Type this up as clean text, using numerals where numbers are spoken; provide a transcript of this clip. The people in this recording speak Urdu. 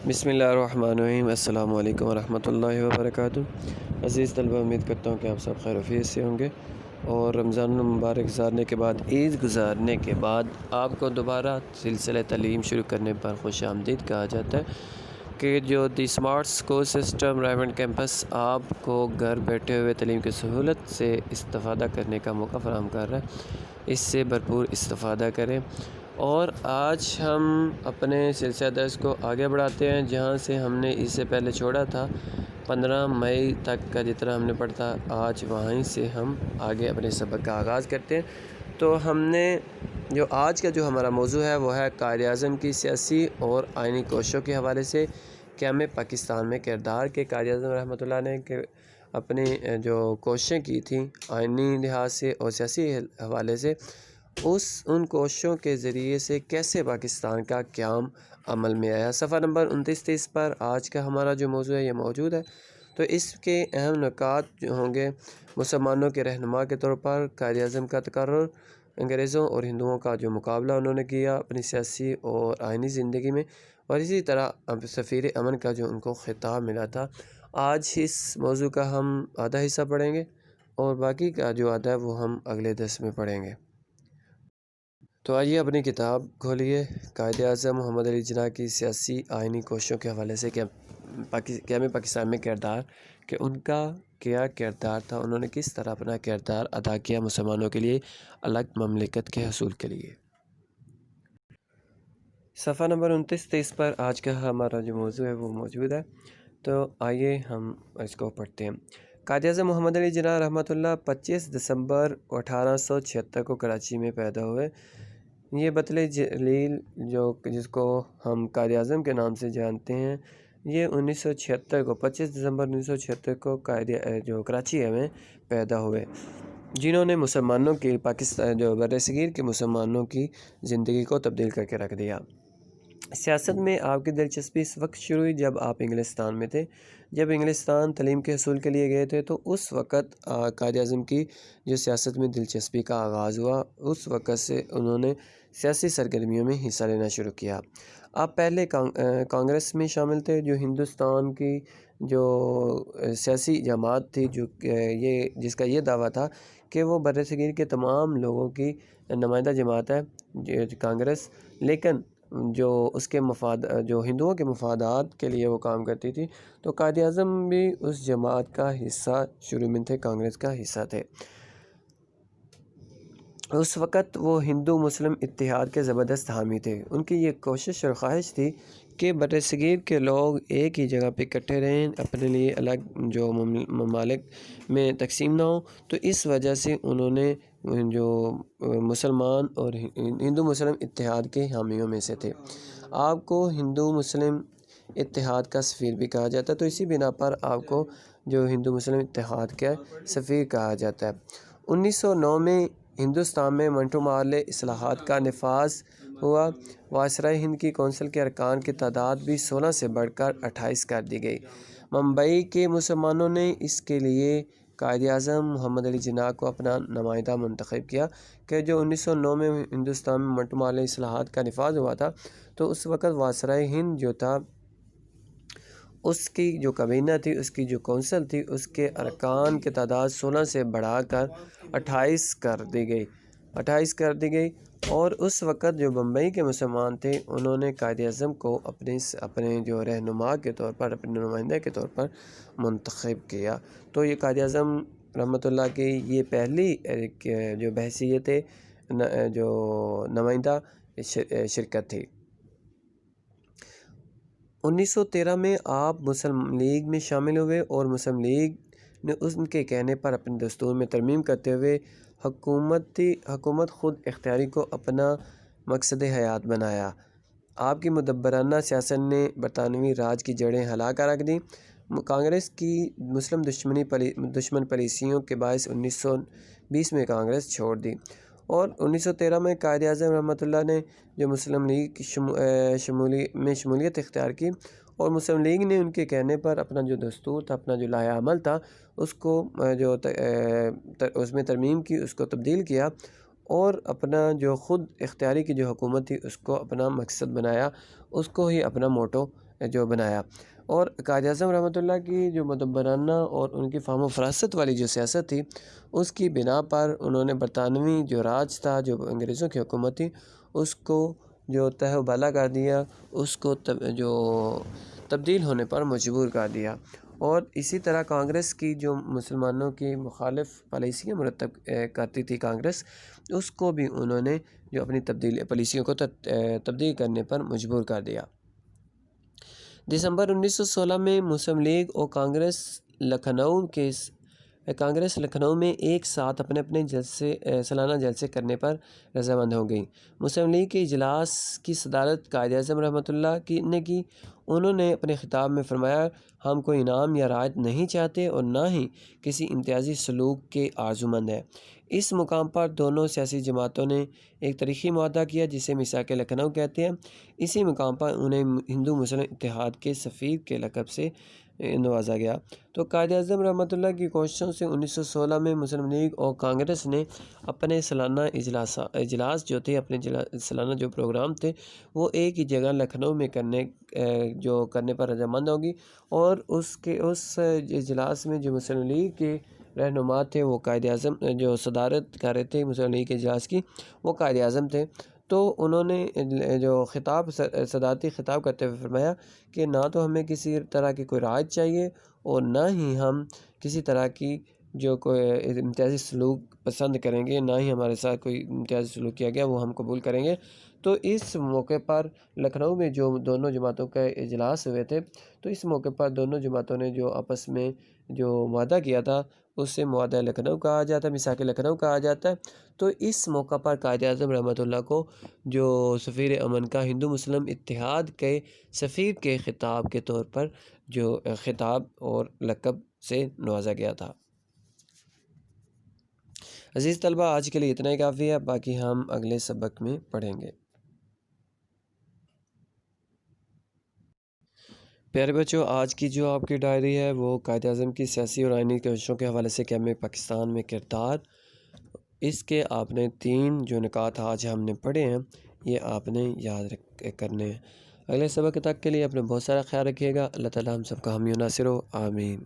بسم اللہ الرحمن الرحیم۔ السلام علیکم ورحمۃ اللہ وبرکاتہ۔ عزیز طلبہ، امید کرتا ہوں کہ آپ سب خیر و عافیت سے ہوں گے، اور رمضان المبارک گزارنے کے بعد، عید گزارنے کے بعد آپ کو دوبارہ سلسلہ تعلیم شروع کرنے پر خوش آمدید کہا جاتا ہے کہ جو the smart school system Raiwind campus آپ کو گھر بیٹھے ہوئے تعلیم کی سہولت سے استفادہ کرنے کا موقع فراہم کر رہا ہے۔ اس سے بھرپور استفادہ کریں، اور آج ہم اپنے سلسلہ درس کو آگے بڑھاتے ہیں جہاں سے ہم نے اس سے پہلے چھوڑا تھا 15 مئی تک کا جتنا ہم نے پڑھا تھا۔ آج وہیں سے ہم آگے اپنے سبق کا آغاز کرتے ہیں۔ تو ہم نے آج کا جو ہمارا موضوع ہے وہ ہے قائد-اعظم کی سیاسی اور آئینی کوششوں کے حوالے سے قیام پاکستان میں کردار کے قائد-اعظم رحمۃ اللہ نے اپنی جو کوششیں کی تھیں آئینی لحاظ سے اور سیاسی حوالے سے، ان کوششوں کے ذریعے سے کیسے پاکستان کا قیام عمل میں آیا۔ صفحہ نمبر 29-30 پر آج کا ہمارا جو موضوع ہے یہ موجود ہے۔ تو اس کے اہم نکات جو ہوں گے: مسلمانوں کے رہنما کے طور پر قائد اعظم کا تقرر، انگریزوں اور ہندوؤں کا جو مقابلہ انہوں نے کیا اپنی سیاسی اور آئینی زندگی میں، اور اسی طرح سفیر امن کا جو ان کو خطاب ملا تھا۔ آج اس موضوع کا ہم آدھا حصہ پڑھیں گے، اور باقی کا جو آدھا ہے وہ ہم اگلے درس میں پڑھیں گے۔ تو آئیے اپنی کتاب کھولیے۔ قائد اعظم محمد علی جناح کی سیاسی آئینی کوششوں کے حوالے سے قیام پاکستان میں کردار، کہ ان کا کیا کردار تھا، انہوں نے کس طرح اپنا کردار ادا کیا مسلمانوں کے لیے الگ مملکت کے حصول کے لیے۔ صفحہ نمبر 29-30 پر آج کا ہمارا جو موضوع ہے وہ موجود ہے۔ تو آئیے ہم اس کو پڑھتے ہیں۔ قائد اعظم محمد علی جناح رحمۃ اللہ 25 دسمبر 1876 کو کراچی میں پیدا ہوئے۔ یہ بطل جلیل جس کو ہم قائد اعظم کے نام سے جانتے ہیں، یہ 25 دسمبر 1976 کو کراچی میں پیدا ہوئے، جنہوں نے مسلمانوں کی برصغیر کے مسلمانوں کی زندگی کو تبدیل کر کے رکھ دیا۔ سیاست میں آپ کی دلچسپی اس وقت شروع ہوئی جب آپ انگلستان میں تھے۔ جب انگلستان تعلیم کے حصول کے لیے گئے تھے تو اس وقت قائد اعظم کی جو سیاست میں دلچسپی کا آغاز ہوا، اس وقت سے انہوں نے سیاسی سرگرمیوں میں حصہ لینا شروع کیا۔ آپ پہلے کانگریس میں شامل تھے، جو ہندوستان کی جو سیاسی جماعت تھی، جس کا یہ دعویٰ تھا کہ وہ برصغیر کے تمام لوگوں کی نمائندہ جماعت ہے کانگریس، لیکن جو اس کے جو ہندوؤں کے مفادات کے لیے وہ کام کرتی تھی۔ تو قائد اعظم بھی اس جماعت کا حصہ شروع میں تھے، کانگریس کا حصہ تھے۔ اس وقت وہ ہندو مسلم اتحاد کے زبردست حامی تھے۔ ان کی یہ کوشش اور خواہش تھی کہ برصغیر کے لوگ ایک ہی جگہ پہ اکٹھے رہیں، اپنے لیے الگ جو ممالک میں تقسیم نہ ہوں۔ تو اس وجہ سے انہوں نے جو مسلمان اور ہندو مسلم اتحاد کے حامیوں میں سے تھے۔ آپ کو ہندو مسلم اتحاد کا سفیر بھی کہا جاتا ہے، تو اسی بنا پر آپ کو جو ہندو مسلم اتحاد کا سفیر کہا جاتا ہے۔ 1909 میں ہندوستان میں منٹو مارلے اصلاحات کا نفاذ ہوا۔ وائسرائے ہند کی کونسل کے ارکان کی تعداد بھی 16 سے بڑھ کر 28 کر دی گئی۔ ممبئی کے مسلمانوں نے اس کے لیے قائد اعظم محمد علی جناح کو اپنا نمائندہ منتخب کیا، کہ جو 1909 میں ہندوستان میں منٹو مارلے اصلاحات کا نفاذ ہوا تھا، تو اس وقت وائسرائے ہند جو تھا، اس کی جو کابینہ تھی، اس کی جو کونسل تھی، اس کے ارکان کی تعداد 16 سے بڑھا کر 28 کر دی گئی۔ اور اس وقت جو بمبئی کے مسلمان تھے، انہوں نے قائد اعظم کو اپنے جو رہنما کے طور پر، اپنے نمائندے کے طور پر منتخب کیا۔ تو یہ قائد اعظم رحمۃ اللہ کی یہ پہلی جو بحیثیت جو نمائندہ شرکت تھی۔ 1913 میں آپ مسلم لیگ میں شامل ہوئے، اور مسلم لیگ نے ان کے کہنے پر اپنے دستور میں ترمیم کرتے ہوئے حکومت خود اختیاری کو اپنا مقصد حیات بنایا۔ آپ کی مدبرانہ سیاست نے برطانوی راج کی جڑیں ہلا کر رکھ دیں۔ کانگریس کی مسلم دشمن پالیسیوں کے باعث 1920 میں کانگریس چھوڑ دی، اور 1913 میں قائد اعظم رحمۃ اللہ نے جو مسلم لیگ میں شمولیت اختیار کی، اور مسلم لیگ نے ان کے کہنے پر اپنا جو دستور تھا، اپنا جو لائحہ عمل تھا، اس کو اس میں ترمیم کی، اس کو تبدیل کیا، اور اپنا جو خود اختیاری کی جو حکومت تھی اس کو اپنا مقصد بنایا، اس کو ہی اپنا موٹو جو بنایا۔ اور قائد اعظم رحمۃ اللہ کی جو مدبرانہ اور ان کی فہم و فراست والی جو سیاست تھی، اس کی بنا پر انہوں نے برطانوی جو راج تھا، جو انگریزوں کی حکومت تھی، اس کو جو تہہ و بالا کر دیا، اس کو جو تبدیل ہونے پر مجبور کر دیا۔ اور اسی طرح کانگریس کی جو مسلمانوں کی مخالف پالیسیاں مرتب کرتی تھی کانگریس، اس کو بھی انہوں نے جو اپنی پالیسیوں کو تبدیل کرنے پر مجبور کر دیا۔ دسمبر 1916 میں مسلم لیگ اور کانگریس لکھنؤ میں ایک ساتھ اپنے اپنے سالانہ جلسے کرنے پر رضامند ہو گئی۔ مسلم لیگ کے اجلاس کی صدارت قائد اعظم رحمۃ اللہ نے کی۔ انہوں نے اپنے خطاب میں فرمایا، ہم کوئی انعام یا رعایت نہیں چاہتے اور نہ ہی کسی امتیازی سلوک کے آرزومند ہیں۔ اس مقام پر دونوں سیاسی جماعتوں نے ایک تاریخی معاہدہ کیا جسے میثاق لکھنؤ کہتے ہیں۔ اسی مقام پر انہیں ہندو مسلم اتحاد کے سفیر کے لقب سے نوازا گیا۔ تو قائد اعظم رحمۃ اللہ کی کوششوں سے 1916 میں مسلم لیگ اور کانگریس نے اپنے سالانہ اجلاس جو تھے، اپنے سالانہ جو پروگرام تھے، وہ ایک ہی جگہ لکھنؤ میں کرنے پر رضامند ہوگی۔ اور اس اجلاس میں جو مسلم لیگ کے رہنما تھے، وہ قائد اعظم جو صدارت کر رہے تھے مسلم لیگ کے اجلاس کی، وہ قائد اعظم تھے۔ تو انہوں نے جو صدارتی خطاب کرتے ہوئے فرمایا کہ نہ تو ہمیں کسی طرح کی کوئی رعایت چاہیے اور نہ ہی ہم کسی طرح کی جو کوئی امتیازی سلوک پسند کریں گے، نہ ہی ہمارے ساتھ کوئی امتیازی سلوک کیا گیا وہ ہم قبول کریں گے۔ تو اس موقع پر لکھنؤ میں جو دونوں جماعتوں کا اجلاس ہوئے تھے، تو اس موقع پر دونوں جماعتوں نے جو آپس میں جو معاہدہ کیا تھا، اس سے معاہدہ لکھنؤ کہا جاتا ہے، میثاق لکھنؤ کہا جاتا ہے۔ تو اس موقع پر قائد اعظم رحمۃ اللہ کو جو سفیر امن کا ہندو مسلم اتحاد کے سفیر کے خطاب کے طور پر جو خطاب اور لقب سے نوازا گیا تھا۔ عزیز طلبہ، آج کے لیے اتنا ہی کافی ہے، باقی ہم اگلے سبق میں پڑھیں گے۔ پیارے بچوں، آج کی جو آپ کی ڈائری ہے وہ قائد اعظم کی سیاسی اور آئینی کوششوں کے حوالے سے قیام پاکستان میں کردار، اس کے آپ نے 3 جو نکات آج ہم نے پڑھے ہیں، یہ آپ نے یاد کرنے ہیں۔ اگلے سبق تک کے لیے اپنا بہت سارا خیال رکھیے گا۔ اللہ تعالیٰ ہم سب کا حامی و ناصر ہو، آمین۔